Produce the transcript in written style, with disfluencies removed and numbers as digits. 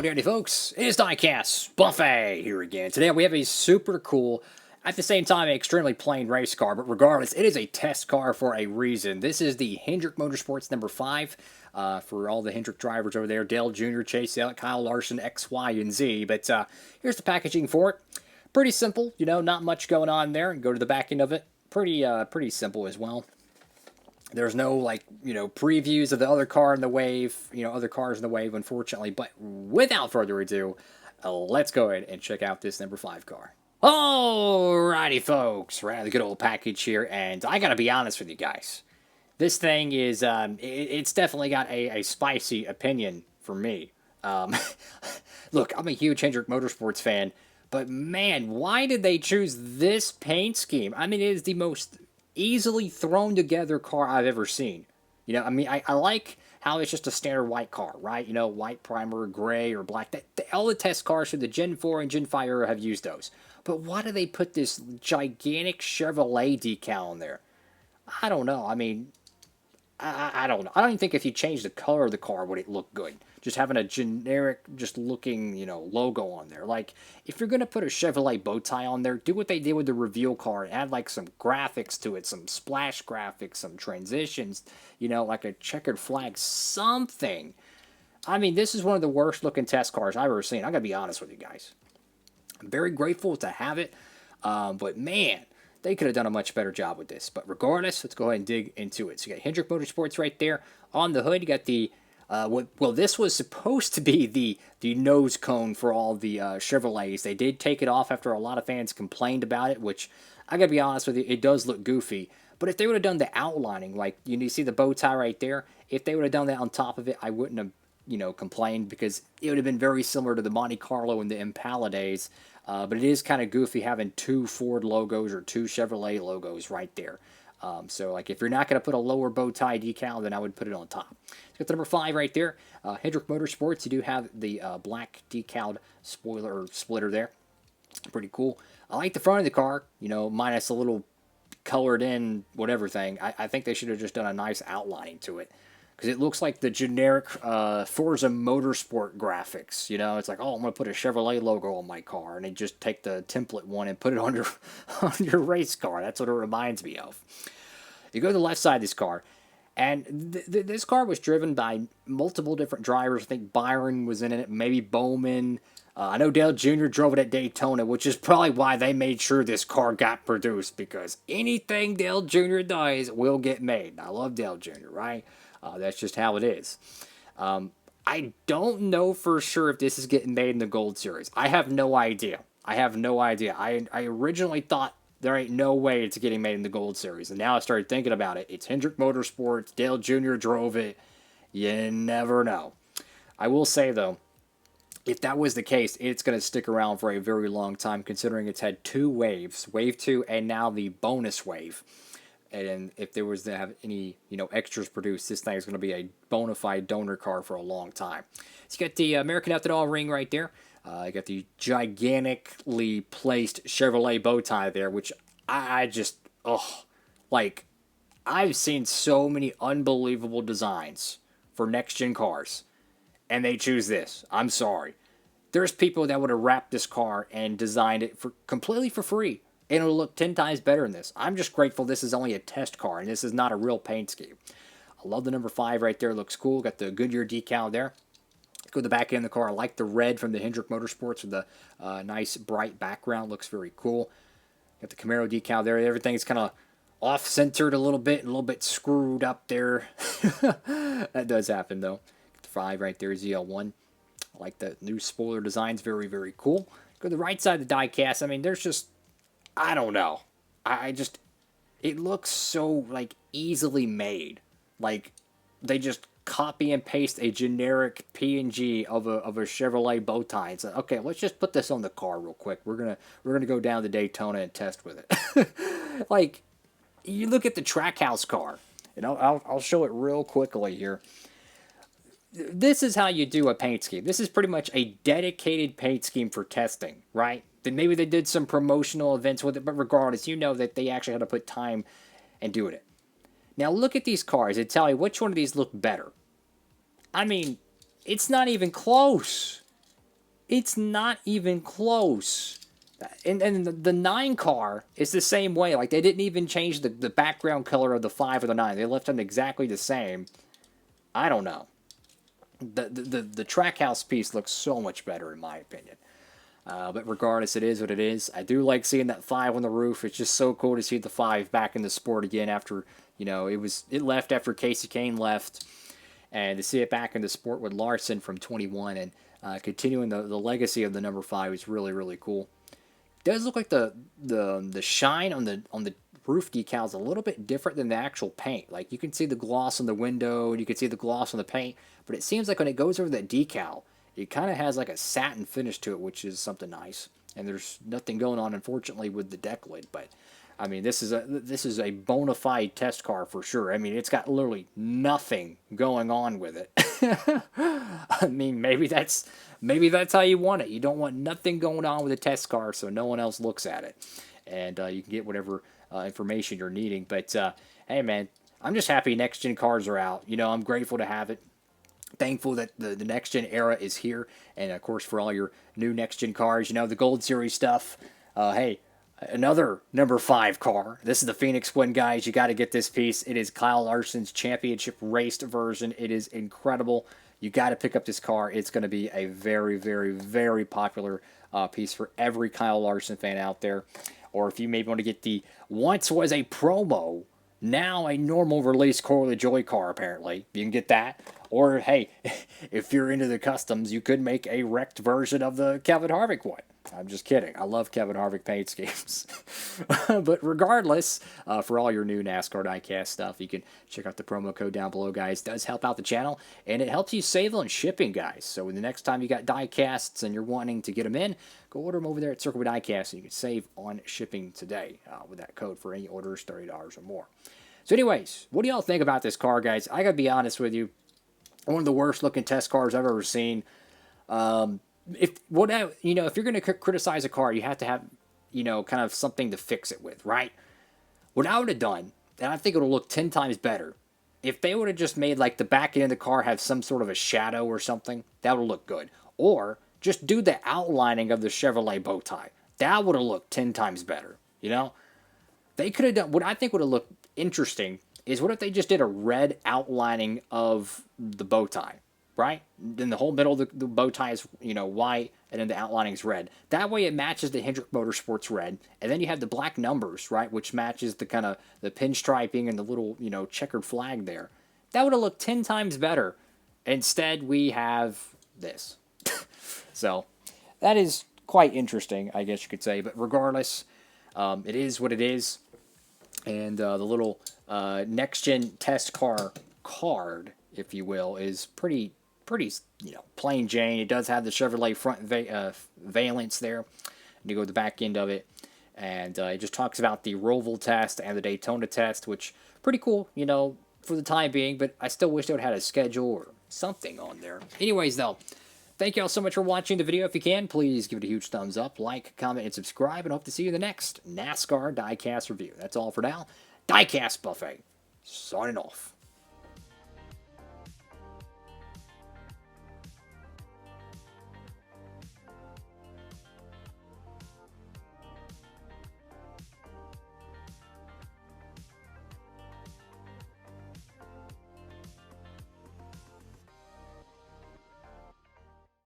Hello, Dandy folks. It's Diecastbuffet here again. Today we have a super cool, at the same time, extremely plain race car, but regardless, it is a test car for a reason. This is the Hendrick Motorsports number 5 for all the Hendrick drivers over there. Dale Jr., Chase Elliott, Kyle Larson, X, Y, and Z. But here's the packaging for it. Pretty simple, you know, not much going on there. Go to the back end of it. Pretty simple as well. There's no, like, you know, previews of the other car in the wave, you know, other cars in the wave, unfortunately. But without further ado, let's go ahead and check out this number 5 car. Alrighty, folks. Right, the good old package here. And I gotta be honest with you guys. This thing is, it's definitely got a spicy opinion for me. Look, I'm a huge Hendrick Motorsports fan. But, man, why did they choose this paint scheme? I mean, it is the most easily thrown together car I've ever seen. You know, I mean, I like how it's just a standard white car, right? You know, white primer, gray, or black. All the test cars from the Gen 4 and Gen 5 era have used those. But why do they put this gigantic Chevrolet decal in there? I don't know. I mean, I don't know. I don't even think if you change the color of the car would it look good. Just having a generic, just looking, you know, logo on there. Like, if you're going to put a Chevrolet bow tie on there, do what they did with the reveal car and add, like, some graphics to it, some splash graphics, some transitions, you know, like a checkered flag, something. I mean, this is one of the worst looking test cars I've ever seen. I got to be honest with you guys. I'm very grateful to have it, but man, they could have done a much better job with this. But regardless, let's go ahead and dig into it. So you got Hendrick Motorsports right there. On the hood, you got the well, this was supposed to be the nose cone for all the Chevrolets. They did take it off after a lot of fans complained about it, which, I gotta be honest with you, it does look goofy. But if they would have done the outlining, like, you see the bow tie right there, if they would have done that on top of it, I wouldn't have, you know, complained, because it would have been very similar to the Monte Carlo and the Impala days. But it is kind of goofy having two Ford logos or two Chevrolet logos right there. So, like, if you're not going to put a lower bow tie decal, then I would put it on top. So got the number 5 right there. Hendrick Motorsports, you do have the black decaled spoiler or splitter there. Pretty cool. I like the front of the car, you know, minus a little colored in whatever thing. I think they should have just done a nice outlining to it. Because it looks like the generic Forza Motorsport graphics. You know, it's like, oh, I'm going to put a Chevrolet logo on my car. And they just take the template one and put it on your race car. That's what it reminds me of. You go to the left side of this car. And this car was driven by multiple different drivers. I think Byron was in it. Maybe Bowman. I know Dale Jr. drove it at Daytona, which is probably why they made sure this car got produced. Because anything Dale Jr. does will get made. I love Dale Jr., right? That's just how it is. I don't know for sure if this is getting made in the Gold Series. I have no idea. I originally thought there ain't no way it's getting made in the Gold Series. And now I started thinking about it. It's Hendrick Motorsports. Dale Jr. drove it. You never know. I will say, though, if that was the case, it's going to stick around for a very long time, considering it's had 2 waves. Wave 2 and now the bonus wave. And if there was to have any, you know, extras produced, this thing is going to be a bona fide donor car for a long time. So you got the American After All ring right there. You got the gigantically placed Chevrolet bow tie there, which I just, like, I've seen so many unbelievable designs for next-gen cars, and they choose this. I'm sorry. There's people that would have wrapped this car and designed it completely for free. And it'll look 10 times better than this. I'm just grateful this is only a test car, and this is not a real paint scheme. I love the number 5 right there. It looks cool. Got the Goodyear decal there. Let's go to the back end of the car. I like the red from the Hendrick Motorsports with the nice bright background. Looks very cool. Got the Camaro decal there. Everything's kind of off-centered a little bit and a little bit screwed up there. That does happen, though. Got the 5 right there, ZL1. I like the new spoiler designs. Very, very cool. Go to the right side of the diecast. I mean, there's just, I don't know. It looks so, like, easily made. Like, they just copy and paste a generic PNG of a Chevrolet bow tie. It's like, okay, let's just put this on the car real quick. We're gonna go down to Daytona and test with it. Like, you look at the Trackhouse car, and I'll show it real quickly here. This is how you do a paint scheme. This is pretty much a dedicated paint scheme for testing, right? Then maybe they did some promotional events with it, but regardless, you know that they actually had to put time and doing it. Now look at these cars and tell me which one of these look better. I mean, it's not even close. It's not even close. And the 9 car is the same way. Like, they didn't even change the background color of the 5 or the 9. They left them exactly the same. I don't know. The Trackhouse piece looks so much better, in my opinion. But regardless, it is what it is. I do like seeing that 5 on the roof. It's just so cool to see the 5 back in the sport again after, you know, it left after Casey Kane left. And to see it back in the sport with Larson from 21 and continuing the legacy of the number 5 is really, really cool. It does look like the shine on the roof decal is a little bit different than the actual paint. Like, you can see the gloss on the window and you can see the gloss on the paint, but it seems like when it goes over that decal, it kind of has like a satin finish to it, which is something nice. And there's nothing going on, unfortunately, with the deck lid. But I mean, this is a bona fide test car for sure. I mean, it's got literally nothing going on with it. I mean, maybe that's how you want it. You don't want nothing going on with a test car, so no one else looks at it, and you can get whatever information you're needing. But hey, man, I'm just happy next gen cars are out. You know, I'm grateful to have it. Thankful that the next gen era is here, and of course for all your new next gen cars, you know, the Gold Series stuff. Hey, another number 5 car. This is the Phoenix one, guys. You got to get this piece. It is Kyle Larson's championship raced version. It is incredible. You got to pick up this car. It's going to be a very, very, very popular piece for every Kyle Larson fan out there. Or if you maybe want to get the once was a promo, now a normal release Corey LaJoie car, apparently. You can get that. Or, hey, if you're into the customs, you could make a wrecked version of the Kevin Harvick one. I'm just kidding. I love Kevin Harvick paint schemes. But regardless, for all your new NASCAR diecast stuff, you can check out the promo code down below, guys. It does help out the channel, and it helps you save on shipping, guys. So the next time you got diecasts and you're wanting to get them in, go order them over there at Circle with Diecast, and you can save on shipping today with that code for any orders, $30 or more. So anyways, what do y'all think about this car, guys? I got to be honest with you. One of the worst looking test cars I've ever seen. If you're going to criticize a car, you have to have, you know, kind of something to fix it with, right? What I would have done, and I think it'll look 10 times better, if they would have just made like the back end of the car have some sort of a shadow or something, that would look good. Or just do the outlining of the Chevrolet bow tie. That would have looked 10 times better, you know? They could have done, what I think would have looked interesting is what if they just did a red outlining of the bow tie, right? Then the whole middle of the bow tie is, you know, white, and then the outlining is red. That way it matches the Hendrick Motorsports red, and then you have the black numbers, right, which matches the kind of the pinstriping and the little, you know, checkered flag there. That would have looked 10 times better. Instead, we have this. So that is quite interesting, I guess you could say. But regardless, it is what it is. And the little next-gen test car card, if you will, is pretty, you know, plain Jane. It does have the Chevrolet front valence there. And you go to the back end of it. And it just talks about the Roval test and the Daytona test, which pretty cool, you know, for the time being. But I still wish they would have had a schedule or something on there. Anyways, though, thank you all so much for watching the video. If you can, please give it a huge thumbs up, like, comment, and subscribe. And hope to see you in the next NASCAR diecast review. That's all for now. Diecast Buffet, signing off.